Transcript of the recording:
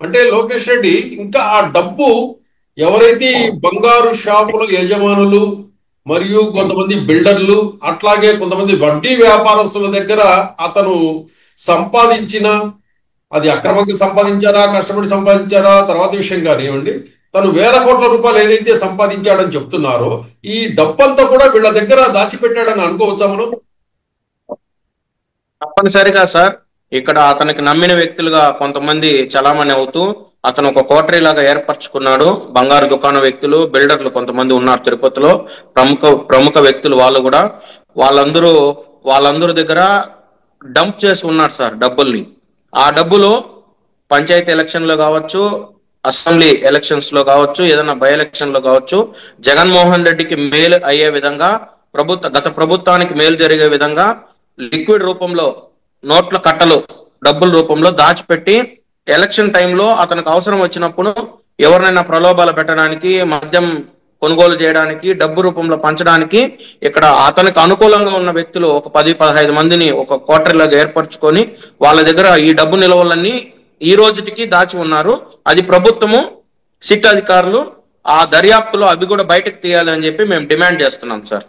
అంటే లోకేష్ రెడ్డి ఇంకా ఆ డబ్బు ఎవరైతే ఈ బంగారు షాపుల యజమానులు మరియు కొంతమంది బిల్డర్లు అట్లాగే కొంతమంది వడ్డీ వ్యాపారస్తుల దగ్గర అతను సంపాదించిన, అది అక్రమంగా సంపాదించారా కష్టపడి సంపాదించారా తర్వాత విషయం కానివ్వండి, తను వేల కోట్ల రూపాయలు ఏదైతే సంపాదించాడని చెప్తున్నారో ఈ డబ్బంతా కూడా వీళ్ళ దగ్గర దాచిపెట్టాడని అనుకోవచ్చా మనం? తప్పనిసరిగా సార్. ఇక్కడ అతనికి నమ్మిన వ్యక్తులుగా కొంతమంది చలామణి అవుతూ అతను ఒక కోటరీ లాగా ఏర్పరచుకున్నాడు. బంగారు దుకాణ వ్యక్తులు, బిల్డర్లు కొంతమంది ఉన్నారు తిరుపతిలో, ప్రముఖ ప్రముఖ వ్యక్తులు. వాళ్ళు కూడా వాళ్ళందరూ వాళ్ళందరి దగ్గర డంప్ చేసి ఉన్నారు సార్ డబ్బుల్ని. ఆ డబ్బులు పంచాయతీ ఎలక్షన్ లో కావచ్చు, అసెంబ్లీ ఎలక్షన్స్ లో కావచ్చు, ఏదైనా బై ఎలక్షన్ లో కావచ్చు, జగన్మోహన్ రెడ్డికి మేలు అయ్యే విధంగా, గత ప్రభుత్వానికి మేలు జరిగే విధంగా లిక్విడ్ రూపంలో, నోట్ల కట్టలు డబ్బుల రూపంలో దాచిపెట్టి ఎలక్షన్ టైంలో అతనికి అవసరం వచ్చినప్పుడు ఎవరినైనా ప్రలోభాలు పెట్టడానికి, మద్యం కొనుగోలు చేయడానికి, డబ్బు రూపంలో పంచడానికి ఇక్కడ అతనికి అనుకూలంగా ఉన్న వ్యక్తులు ఒక 10-15 మందిని ఒక కోటరీలాగా ఏర్పరచుకొని వాళ్ళ దగ్గర ఈ డబ్బు నిల్వలన్నీ ఈ రోజుటికి దాచి ఉన్నారు. అది ప్రభుత్వము, సిట్ అధికారులు ఆ దర్యాప్తులో అవి కూడా బయటకు తీయాలి అని చెప్పి మేము డిమాండ్ చేస్తున్నాం సార్.